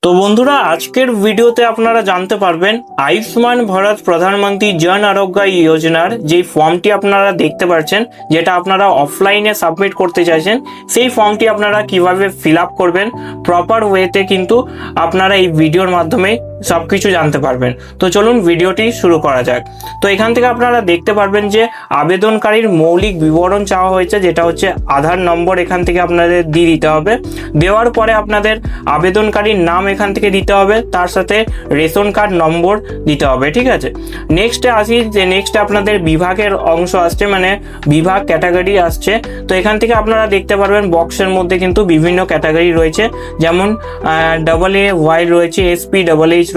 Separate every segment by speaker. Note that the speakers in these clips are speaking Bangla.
Speaker 1: তো বন্ধুরা, আজকের ভিডিওতে আপনারা জানতে পারবেন আয়ুষ্মান ভারত প্রধানমন্ত্রী জন আরোগ্য যোজনার যে ফর্মটি আপনারা দেখতে পাচ্ছেন, যেটা আপনারা অফলাইনে সাবমিট করতে চাইছেন, সেই ফর্মটি আপনারা কিভাবে ফিল আপ করবেন প্রপার ওয়েতে কিন্তু আপনারা এই ভিডিওর মাধ্যমে সবকিছু জানতে পারবেন। তো চলুন ভিডিওটি শুরু করা যাক। তো এখান থেকে আপনারা দেখতে পারবেন যে আবেদনকারীর মৌলিক বিবরণ চাওয়া হয়েছে, যেটা হচ্ছে আধার নম্বর এখান থেকে আপনাদের দিয়ে দিতে হবে। দেওয়ার পরে আপনাদের আবেদনকারীর নাম এখান থেকে দিতে হবে, তার সাথে রেশন কার্ড নম্বর দিতে হবে। ঠিক আছে, নেক্সটে আসি যে নেক্সটে আপনাদের বিভাগের অংশ আসছে, মানে বিভাগ ক্যাটাগরি আসছে। তো এখান থেকে আপনারা দেখতে পারবেন বক্সের মধ্যে কিন্তু বিভিন্ন ক্যাটাগরি রয়েছে, যেমন AA রয়েছে, SP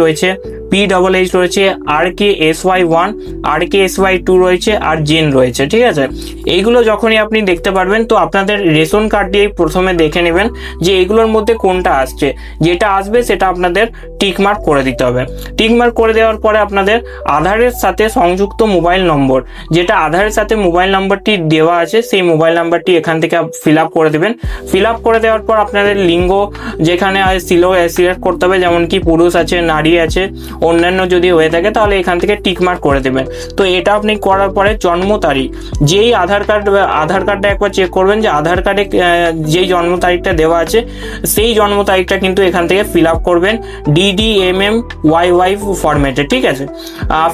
Speaker 1: রয়েছে, PH রয়েছে, RKSY1, RKSY2 রয়েছে, আর জেন রয়েছে। ঠিক আছে, এইগুলো যখনই আপনি দেখতে পারবেন তো আপনাদের রেশন কার্ড দিয়ে প্রথমে দেখে নেবেন যে এগুলোর মধ্যে কোনটা আসছে। যেটা আসবে সেটা আপনাদের টিকমার্ক করে দিতে হবে। টিকমার্ক করে দেওয়ার পরে আপনাদের আধারের সাথে সংযুক্ত মোবাইল নম্বর, যেটা আধারের সাথে মোবাইল নাম্বারটি দেওয়া আছে, সেই মোবাইল নাম্বারটি এখান থেকে ফিল আপ করে দেবেন। ফিল আপ করে দেওয়ার পর আপনাদের লিঙ্গ যেখানে সিলেক্ট করতে হবে, যেমন কি পুরুষ আছে, নারী আছে, অন্যান্য যদি হয়ে থাকে তাহলে এখান থেকে টিকমার্ক করে দেবেন। তো এটা আপনি করার পরে জন্ম তারিখ, যেই আধার কার্ডটা একবার চেক করবেন যে আধার কার্ডে যেই জন্ম তারিখটা দেওয়া আছে সেই জন্ম তারিখটা কিন্তু এখান থেকে ফিল আপ করবেন DDMMYY ফরম্যাটে। ঠিক আছে,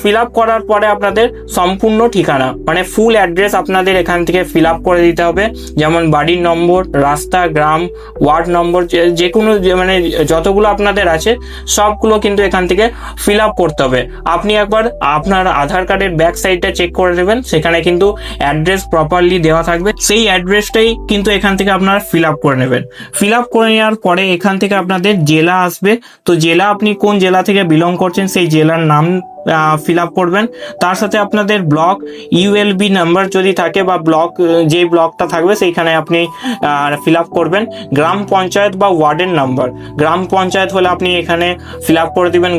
Speaker 1: ফিল আপ করার পরে আপনাদের সম্পূর্ণ ঠিকানা মানে ফুল অ্যাড্রেস আপনাদের এখান থেকে ফিল আপ করে দিতে হবে, যেমন বাড়ির নম্বর, রাস্তা, গ্রাম, ওয়ার্ড নম্বর, যে কোনো মানে যতগুলো আপনাদের আছে সবগুলো কিন্তু এখান থেকে ফিল আপ করতে হবে। আপনি একবার আপনার আধার কার্ডের ব্যাক সাইডটা চেক করে নেবেন, সেখানে কিন্তু অ্যাড্রেস প্রপারলি দেওয়া থাকবে, সেই অ্যাড্রেসটাই কিন্তু এখান থেকে আপনারা ফিল আপ করে নেবেন। ফিল আপ করে নেওয়ার পরে এখান থেকে আপনাদের জেলা আসবে। তো জেলা আপনি কোন জেলা থেকে বিলং করছেন সেই জেলার নাম ফিল আপ করবেন। তার সাথে আপনাদের ব্লক ULB নাম্বার যদি থাকে বা ব্লক যে ব্লকটা থাকবে সেইখানে আপনি ফিল আপ করবেন। গ্রাম পঞ্চায়েত বা ওয়ার্ডের নাম্বার, গ্রাম পঞ্চায়েত হলে আপনি এখানে ফিল আপ করে দিবেন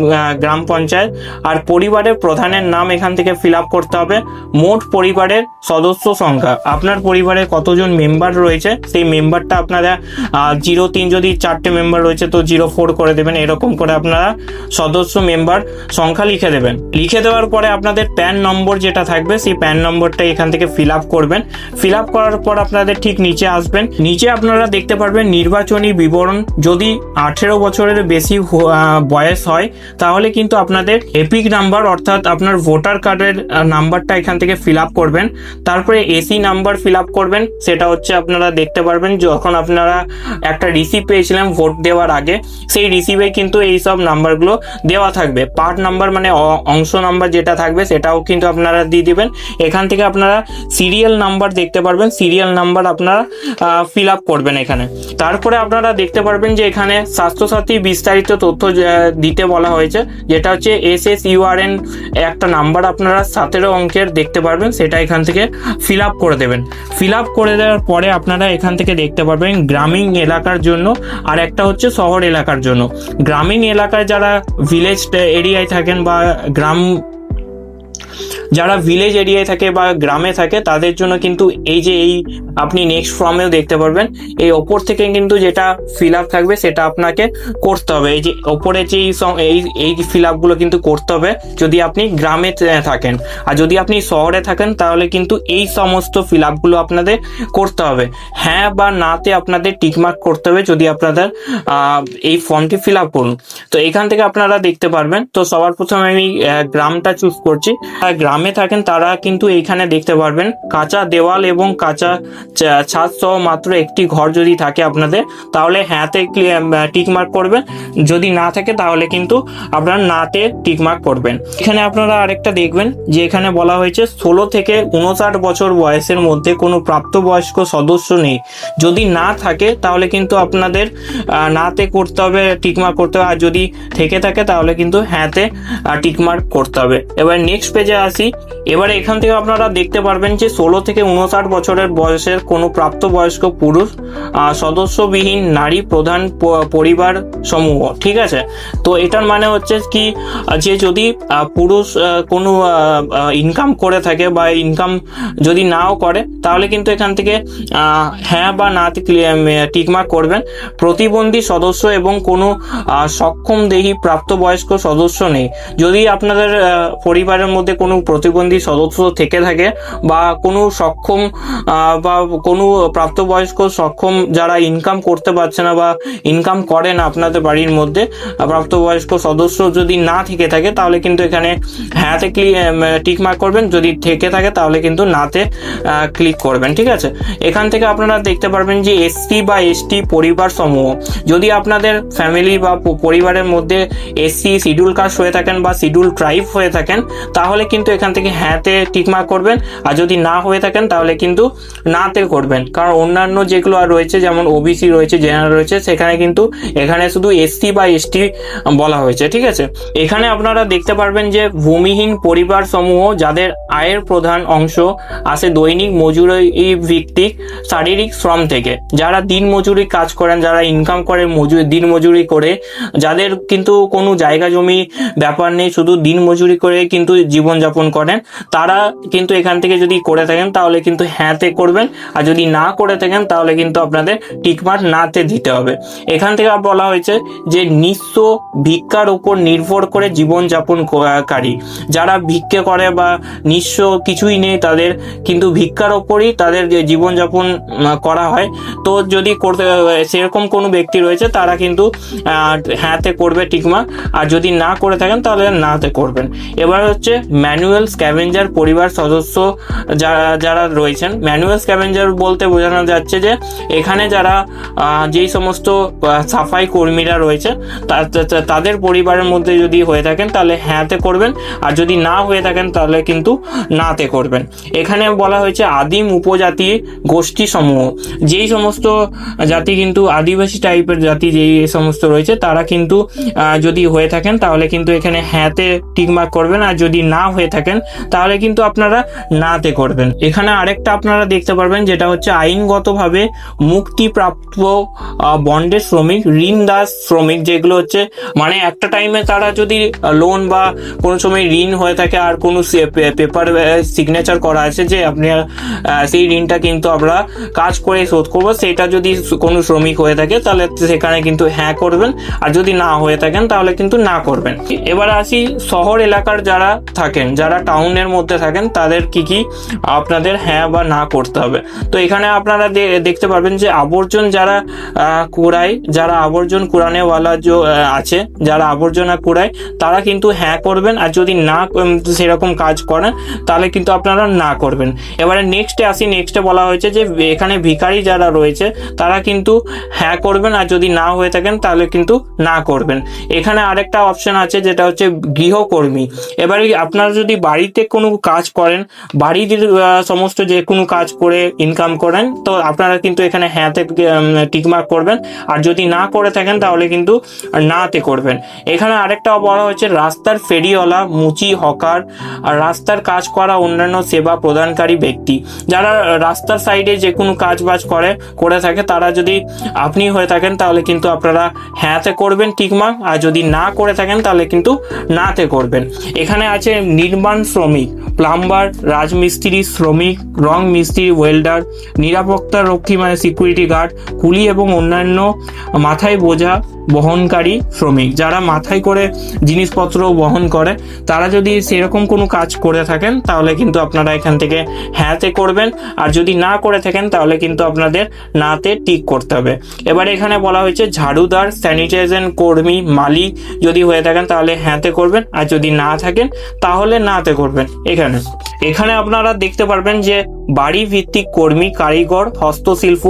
Speaker 1: গ্রাম পঞ্চায়েত। আর পরিবারের প্রধানের নাম এখান থেকে ফিল আপ করতে হবে। মোট পরিবারের সদস্য সংখ্যা, আপনার পরিবারে কতজন মেম্বার রয়েছে সেই মেম্বারটা আপনারা 03 যদি 4টে মেম্বার রয়েছে তো 04 করে দেবেন। এরকম করে আপনারা সদস্য মেম্বার সংখ্যা লিখে দেবেন। লিখে দেওয়ার পরে আপনাদের প্যান নম্বর যেটা থাকবে সেই প্যান নম্বরটা এখান থেকে ফিল আপ করবেন। ফিল আপ করার পর আপনাদের ঠিক নিচে আসবেন, নিচে আপনারা দেখতে পারবেন নির্বাচনী বিবরণ। যদি 18 বছরের বেশি বয়স হয় তাহলে কিন্তু আপনাদের এপিক নাম্বার অর্থাৎ আপনার ভোটার কার্ডের নাম্বারটা এখান থেকে ফিল আপ করবেন। তারপরে এসি নাম্বার ফিল আপ করবেন, সেটা হচ্ছে আপনারা দেখতে পারবেন যখন আপনারা একটা রিসিভ পেয়েছিলেন ভোট দেওয়ার আগে, সেই রিসিভে কিন্তু এই সব নাম্বারগুলো দেওয়া থাকবে। পার্ট নাম্বার মানে অংশ নাম্বার যেটা থাকবে সেটাও কিন্তু আপনারা দিয়ে দিবেন। এখান থেকে আপনারা সিরিয়াল নাম্বার দেখতে পারবেন, সিরিয়াল নাম্বার আপনারা ফিল আপ করবেন এখানে। তারপরে আপনারা দেখতে পারবেন যে এখানে স্বাস্থ্যসাথী বিস্তারিত তথ্য দিতে বলা হয়েছে, যেটা হচ্ছে SSURN একটা নাম্বার আপনারা 17 অঙ্কের দেখতে পারবেন, সেটা এখান থেকে ফিল আপ করে দেবেন। ফিল আপ করে দেওয়ার পরে আপনারা এখান থেকে দেখতে পারবেন গ্রামীণ এলাকার জন্য আর একটা হচ্ছে শহর এলাকার জন্য। গ্রামীণ এলাকায় যারা ভিলেজ এরিয়ায় থাকেন বা যারা ভিলেজ এরিয়ায় থাকে বা গ্রামে থাকে তাদের জন্য কিন্তু এই আপনি নেক্সট ফর্মেও দেখতে পারবেন, এই ওপর থেকে কিন্তু যেটা ফিল আপ থাকবে সেটা আপনাকে করতে হবে। এই যে ওপরে যে এই ফিল আপগুলো কিন্তু করতে হবে যদি আপনি গ্রামে থাকেন, আর যদি আপনি শহরে থাকেন তাহলে কিন্তু এই সমস্ত ফিল আপগুলো আপনাদের করতে হবে। হ্যাঁ বা নাতে আপনাদের টিকমার্ক করতে হবে যদি আপনাদের এই ফর্মটি ফিল আপ করুন। তো এখান থেকে আপনারা দেখতে পারবেন। তো সবার প্রথমে আমি গ্রামটা চুজ করছি। আর গ্রামে থাকেন তারা কিন্তু এইখানে দেখতে পারবেন কাঁচা দেওয়াল এবং কাঁচা ছাদ সহ মাত্র একটি ঘর যদি থাকে আপনাদের তাহলে হ্যাঁতে টিকমার্ক করবেন, যদি না থাকে তাহলে কিন্তু আপনারা নাতে টিকমার্ক করবেন। এখানে আপনারা আরেকটা দেখবেন যে এখানে বলা হয়েছে 16 থেকে 59 বছর বয়সের মধ্যে কোনো প্রাপ্তবয়স্ক সদস্য নেই। যদি না থাকে তাহলে কিন্তু আপনাদের নাতে করতে হবে, টিকমার্ক করতে হবে, আর যদি থেকে থাকে তাহলে কিন্তু হ্যাঁতে টিকমার্ক করতে হবে। এবার নেক্সট পেজে এজে আসি। এবারে এখান থেকে আপনারা দেখতে পারবেন যে 16 থেকে 59 বছরের বয়সের কোনো প্রাপ্তবয়স্ক পুরুষ, সদস্যবিহীন নারী প্রধান পরিবার সমূহ, ঠিক আছে। তো এটার মানে হচ্ছে কি, যে যদি পুরুষ কোনো ইনকাম করে থাকে বা ইনকাম যদি নাও করে, তাহলে কিন্তু এখান থেকে হ্যাঁ বা না টিকমার্ক করবেন। প্রতিবন্ধী সদস্য এবং কোনো সক্ষম দেহী প্রাপ্তবয়স্ক সদস্য নেই। যদি আপনাদের পরিবারের মধ্যে কোনো প্রতিবন্ধী সদস্য থেকে থাকে বা কোনো সক্ষম বা কোনো প্রাপ্তবয়স্ক সক্ষম যারা ইনকাম করতে পারছে না বা ইনকাম করে না আপনাদের বাড়ির মধ্যে প্রাপ্তবয়স্ক সদস্য যদি না থেকে থাকে, তাহলে কিন্তু এখানে হ্যাঁতে টিকমার্ক করবেন। যদি থেকে থাকে তাহলে কিন্তু নাতে ক্লিক করবেন, ঠিক আছে। এখান থেকে আপনারা দেখতে পারবেন যে এসসি বা এসটি পরিবার সমূহ, যদি আপনাদের ফ্যামিলি বা পরিবারের মধ্যে এসসি শিডিউল কাস্ট হয়ে থাকেন বা শিডিউল ট্রাইব হয়ে থাকেন, তাহলে কিন্তু এখান থেকে হ্যাঁতে টিকমার্ক করবেন। আর যদি না হয়ে থাকেন তাহলে কিন্তু নাতে করবেন। কারণ অন্যান্য যেগুলো আর রয়েছে, যেমন ওবিসি রয়েছে, জেনারেল রয়েছে, সেখানে কিন্তু এখানে শুধু এসসি বা এসটি বলা হয়েছে, ঠিক আছে। এখানে আপনারা দেখতে পারবেন যে ভূমিহীন পরিবার সমূহ যাদের আয়ের প্রধান অংশ আসে দৈনিক মজুরি ভিত্তিক শারীরিক শ্রম থেকে, যারা দিন মজুরি কাজ করেন, যারা ইনকাম করে দিন মজুরি করে, যাদের কিন্তু কোনো জায়গা জমি ব্যাপার নেই, শুধু দিন মজুরি করে কিন্তু জীবনযাপন করেন, তারা কিন্তু এখান থেকে যদি করে থাকেন তাহলে কিন্তু হ্যাঁতে করবেন। আর যদি না করে থাকেন তাহলে কিন্তু আপনাদের টিকমার্ক নাতে দিতে হবে। এখান থেকে বলা হয়েছে যে নিঃস্ব ভিক্ষার উপর নির্ভর করে জীবনযাপনকারী, যারা ভিক্ষে করে বা নিঃস্ব কিছুই নেই তাদের, কিন্তু ভিক্ষার ওপরই তাদের জীবনযাপন করা হয়, তো যদি করতে সেরকম কোনো ব্যক্তি রয়েছে তারা কিন্তু হ্যাঁতে করবে টিকমার্ক। আর যদি না করে থাকেন তাহলে নাতে করবেন। এবার হচ্ছে ম্যানুয়াল স্ক্যাভেঞ্জার পরিবার সদস্য যারা রয়েছেন। ম্যানুয়াল স্ক্যাভেঞ্জার বলতে বোঝানো যাচ্ছে যে এখানে যারা যেই সমস্ত সাফাই কর্মীরা রয়েছে তাদের পরিবারের মধ্যে যদি হয়ে থাকেন তাহলে হ্যাঁতে করবেন। আর যদি না হয়ে থাকেন তাহলে কিন্তু নাতে করবেন। এখানে বলা হয়েছে আদিম উপজাতি গোষ্ঠী সমূহ, যেই সমস্ত জাতি কিন্তু আদিবাসী টাইপের জাতি যেই সমস্ত রয়েছে তারা কিন্তু যদি হয়ে থাকেন তাহলে কিন্তু এখানে হ্যাঁতে টিকমার্ক করবেন। আর যদি না হয়ে থাকেন তাহলে কিন্তু আপনারা নাতে করবেন। এখানে আরেকটা আপনারা দেখতে পারবেন যেটা হচ্ছে আইনগতভাবে মুক্তিপ্রাপ্ত বন্ডের শ্রমিক, ঋণদাস শ্রমিক, যেগুলো হচ্ছে মানে একটা টাইমে তারা যদি লোন বা কোনো সময় ঋণ হয়ে থাকে আর কোনো পেপার সিগনেচার করা আছে যে আপনি সেই ঋণটা কিন্তু আমরা কাজ করে শোধ করবো, সেটা যদি কোনো শ্রমিক হয়ে থাকে তাহলে সেখানে কিন্তু হ্যাঁ করবেন। আর যদি না হয়ে থাকেন তাহলে কিন্তু না করবেন। এবার আসি শহর এলাকার যারা থাকেন, যারা টাউনের মধ্যে থাকেন, তাদের কি আপনাদের হ্যাঁ বা না করতে হবে। তো এখানে আপনারা দেখতে পারবেন যে আবর্জন যারা কুড়ায়, যারা আবর্জন কুড়ানেওয়ালা আছে, যারা আবর্জনা কুড়ায় তারা কিন্তু হ্যাঁ করবেন। আর যদি না সেরকম কাজ করেন তাহলে কিন্তু আপনারা না করবেন। এবারে নেক্সটে আসি। নেক্সটে বলা হয়েছে যে এখানে ভিখারি যারা রয়েছে তারা কিন্তু হ্যাঁ করবেন। আর যদি না হয়ে থাকেন তাহলে কিন্তু না করবেন। এখানে আরেকটা অপশন আছে যেটা হচ্ছে গৃহকর্মী। এবারে আপনারা যদি বাড়িতে কোনো কাজ করেন, বাড়ির সমস্ত যে কোনো কাজ করে ইনকাম করেন, তো আপনারা কিন্তু এখানে হ্যাঁতে টিকমার্ক করবেন। আর যদি না করে থাকেন তাহলে কিন্তু নাতে করবেন। এখানে আরেকটা বলা হচ্ছে রাস্তার ফেরিওয়ালা, মুচি, হকার, আর রাস্তার কাজ করা অন্যান্য সেবা প্রদানকারী ব্যক্তি, যারা রাস্তার সাইডে যে কোনো কাজ বাজ করে থাকে, তারা যদি আপনি হয়ে থাকেন তাহলে কিন্তু আপনারা হ্যাঁতে করবেন টিকমার্ক। আর যদি না করে থাকেন তাহলে কিন্তু নাতে করবেন। এখানে আছে নির্মাণ শ্রমিক, প্লাম্বার, রাজমিস্ত্রি শ্রমিক, রং মিস্ত্রি, ওয়েল্ডার, নিরাপত্তা রক্ষী মানে সিকিউরিটি গার্ড, কুলি এবং অন্যান্য মাথায় বোঝা বহনকারী শ্রমিক, যারা মাথায় করে জিনিসপত্র বহন করে, তারা যদি সেরকম কোনো কাজ করে থাকেন তাহলে কিন্তু আপনারা এখান থেকে হ্যাঁতে করবেন। আর যদি না করে থাকেন তাহলে কিন্তু আপনাদের নাতে টিক করতে হবে। এবারে এখানে বলা হয়েছে ঝাড়ুদার, স্যানিটাইজেশন কর্মী, মালিক যদি হয়ে থাকেন তাহলে হ্যাঁতে করবেন। আর যদি না থাকেন তাহলে নাতে করবেন। এখানে আপনারা দেখতে পারবেন যে বাড়ি ভিত্তিক কর্মী, কারিগর, হস্তশিল্প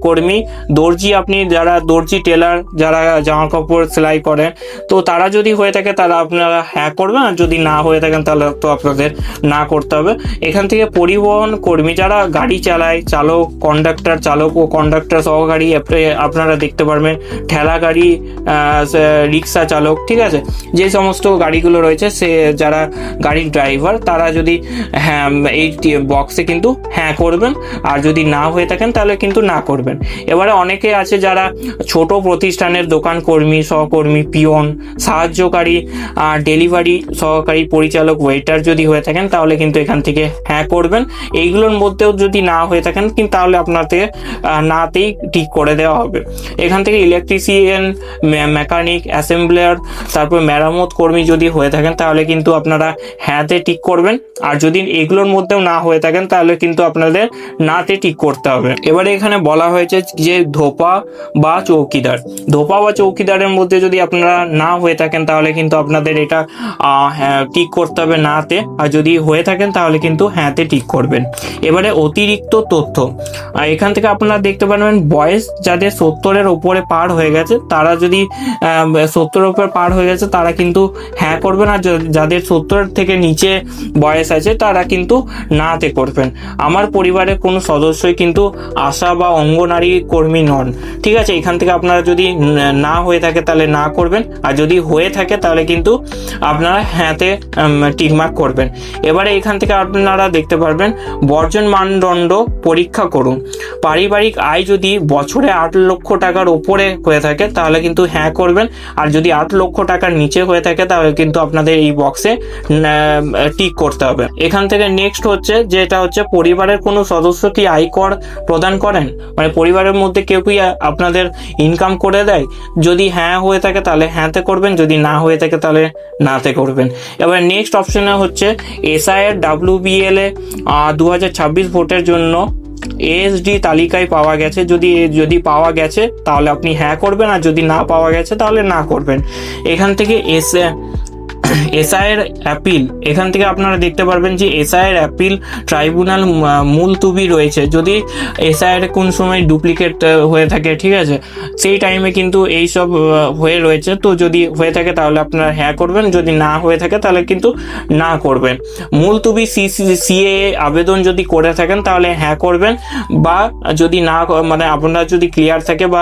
Speaker 1: কর্মী, দর্জি, আপনি যারা দর্জি টেলার যারা জামা কাপড় সেলাই করেন, তো তারা যদি হয়ে থাকে তাহলে আপনারা হ্যাঁ করবেন, আর যদি না হয়ে থাকেন তাহলে তো আপনাদের না করতে হবে। এখান থেকে পরিবহন কর্মী যারা গাড়ি চালায়, চালক, কন্ডাক্টর, চালক ও কন্ডাক্টর সহকারী আপনারা দেখতে পারবেন, ঠেলা গাড়ি, রিক্সা চালক, ঠিক আছে, যে সমস্ত গাড়িগুলো রয়েছে সে যারা গাড়ির ড্রাইভার তারা যদি হ্যাঁ এই বক্সে কিন্তু হ্যাঁ করবেন, আর যদি না হয়ে থাকেন তাহলে কিন্তু না করবেন। এবারে অনেকে আছে যারা ছোট প্রতিষ্ঠানের দোকান কর্মী, সহকর্মী, পিয়ন, সাহায্যকারী, ডেলিভারি সহকারী, পরিচালক, ওয়েটার যদি হয়ে থাকেন তাহলে কিন্তু এখান থেকে হ্যাঁ করবেন। এইগুলোর মধ্যেও যদি না হয়ে থাকেন কিন্তু তাহলে আপনাকে নাতেই ঠিক করে দেওয়া হবে। এখান থেকে ইলেকট্রিশিয়ান, মেকানিক, অ্যাসেম্বলার, তারপর মেরামত কর্মী যদি হয়ে থাকেন তাহলে কিন্তু আপনারা হ্যাঁতে টিক করবেন, আর যদি এগুলোর মধ্যেও না হয়ে থাকেন তাহলে কিন্তু আপনাদের নাতে টিক করতে হবে। এবারে এখানে বলা হয়েছে যে ধোপা বা চৌকিদার, ধোপা বা চৌকিদারের মধ্যে যদি আপনারা না হয়ে থাকেন তাহলে কিন্তু আপনাদের এটা হ্যাঁ টিক করতে হবে নাতে, আর যদি হয়ে থাকেন তাহলে কিন্তু হ্যাঁতে টিক করবেন। এবারে অতিরিক্ত তথ্য, এখান থেকে আপনারা দেখতে পারবেন বয়স যাদের 70-এর উপরে পার হয়ে গেছে তারা যদি 70-এর উপরে পার হয়ে গেছে তারা কিন্তু হ্যাঁ করবেন, আর যাদের 70-এর থেকে নিচে বয়স আছে তারা কিন্তু নাতে করবেন। আমার পরিবারের কোনো সদস্যই কিন্তু আশা বা অঙ্গনারী কর্মী নন, ঠিক আছে। এখান থেকে আপনারা যদি না হয়ে থাকে তাহলে না করবেন, আর যদি হয়ে থাকে তাহলে কিন্তু আপনারা হ্যাঁতে টিকমার্ক করবেন। এবারে এখান থেকে আপনারা দেখতে পারবেন বর্জন মানদণ্ড পরীক্ষা করুন। পারিবারিক আয় যদি বছরে 8 লক্ষ টাকার উপরে হয়ে থাকে তাহলে কিন্তু হ্যাঁ করবেন, আর যদি 8 লক্ষ টাকার নিচে হয়ে থাকে তাহলে কিন্তু আপনাদের এই বক্সে টিক করতে হবে। এখান থেকে নেক্সট হচ্ছে যেটা হচ্ছে পরিবারের কোনো সদস্য কি আয়কর প্রদান করেন, মানে পরিবারের মধ্যে কেউ কি আপনাদের ইনকাম করে দেয়, যদি হ্যাঁ হয়ে থাকে তাহলে হ্যাঁতে করবেন, যদি না হয়ে থাকে তাহলে নাতে করবেন। এবার নেক্সট অপশনে হচ্ছে এসআইয়ের WBLA 2026 ভোটের জন্য ASD তালিকায় পাওয়া গেছে, যদি পাওয়া গেছে তাহলে আপনি হ্যাঁ করবেন, আর যদি না পাওয়া গেছে তাহলে না করবেন। এখান থেকে এসআইয়ের অ্যাপিল, এখান থেকে আপনারা দেখতে পারবেন যে এসআইয়ের অ্যাপিল ট্রাইব্যুনাল মুলতুবি রয়েছে, যদি এসআইয়ের কোন সময় ডুপ্লিকেট হয়ে থাকে, ঠিক আছে, সেই টাইমে কিন্তু এই সব হয়ে রয়েছে, তো যদি হয়ে থাকে তাহলে আপনারা হ্যাঁ করবেন, যদি না হয়ে থাকে তাহলে কিন্তু না করবেন। মুলতুবি CAA আবেদন যদি করে থাকেন তাহলে হ্যাঁ করবেন, বা যদি না মানে আপনারা যদি ক্লিয়ার থাকে বা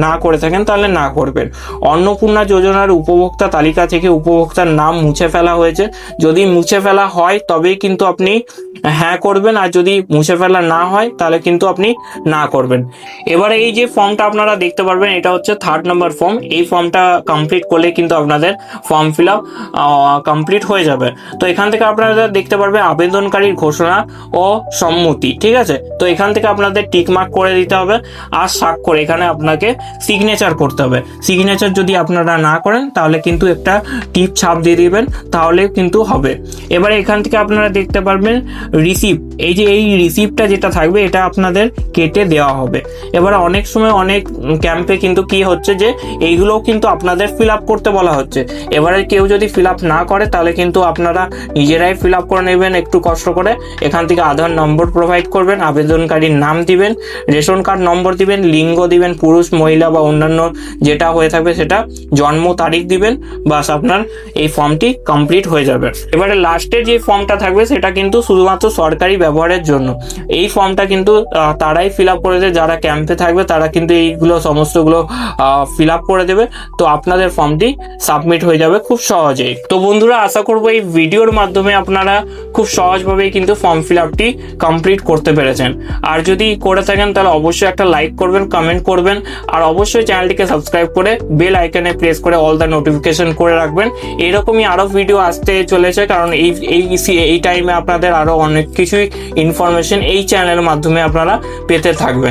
Speaker 1: না করে থাকেন তাহলে না করবেন। অন্নপূর্ণা যোজনার উপভোক্তা তালিকা থেকে উপভোক্তার নাম মুছে ফেলা হয়েছে, যদি মুছে ফেলা হয় তবেই কিন্তু আপনি হ্যাঁ করবেন, আর যদি মুছে ফেলা না হয় তাহলে কিন্তু আপনি না করবেন। এবারে এই যে ফর্মটা আপনারা দেখতে পারবেন এটা হচ্ছে 3rd নম্বর ফর্ম। এই ফর্মটা কমপ্লিট করলে কিন্তু আপনাদের ফর্ম ফিল আপ কমপ্লিট হয়ে যাবে। তো এখান থেকে আপনারা দেখতে পারবেন আবেদনকারীর ঘোষণা ও সম্মতি, ঠিক আছে। তো এখান থেকে আপনাদের টিক মার্ক করে দিতে হবে, আর স্বাক্ষর এখানে আপনাকে সিগনেচার করতে হবে। সিগনেচার যদি আপনারা না করেন তাহলে কিন্তু একটা টিপ ছাপ দিয়ে দিবেন, তাহলে কিন্তু হবে। এবারে এখান থেকে আপনারা দেখতে পারবেন রিসিপ্ট, এই রিসিপ্টটা যেটা থাকবে এটা আপনাদের কেটে দেওয়া হবে। এবারে অনেক সময় অনেক ক্যাম্পে কিন্তু কি হচ্ছে যে এইগুলোও কিন্তু আপনাদের ফিল আপ করতে বলা হচ্ছে। এবারে কেউ যদি ফিল আপ না করে তাহলে কিন্তু আপনারা নিজেরাই ফিল আপ করে নেবেন একটু কষ্ট করে। এখান থেকে আধার নম্বর প্রোভাইড করবেন, আবেদনকারীর নাম দিবেন, রেশন কার্ড নম্বর দিবেন, লিঙ্গ দিবেন, পুরুষ, মহিলা বা অন্যান্য যেটা হয়ে থাকবে সেটা, জন্ম তারিখ দিবেন, বাস আপনার এই ফর্মটি কমপ্লিট হয়ে যাবে। এবারে লাস্টের যে ফর্মটা থাকবে সেটা কিন্তু শুধুমাত্র সরকারি ব্যবহারের জন্য। এই ফর্মটা কিন্তু তারাই ফিল আপ করে দেবে, যারা ক্যাম্পে থাকবে তারা কিন্তু এইগুলো সমস্তগুলো ফিল আপ করে দেবে, তো আপনাদের ফর্মটি সাবমিট হয়ে যাবে খুব সহজেই। তো বন্ধুরা, আশা করবো এই ভিডিওর মাধ্যমে আপনারা খুব সহজভাবেই কিন্তু ফর্ম ফিল আপটি কমপ্লিট করতে পেরেছেন। আর যদি করে থাকেন তাহলে অবশ্যই একটা লাইক করবেন, কমেন্ট করবেন, আর অবশ্যই চ্যানেলটিকে সাবস্ক্রাইব করে বেল আইকনে প্রেস করে অল দ্য নোটিফিকেশন করে রাখবেন। এরকমই আরো ভিডিও আসতে চলেছে, কারণ এই টাইমে আপনাদের আরো অনেক কিছুই ইনফরমেশন এই চ্যানেলের মাধ্যমে আপনারা পেতে থাকবেন।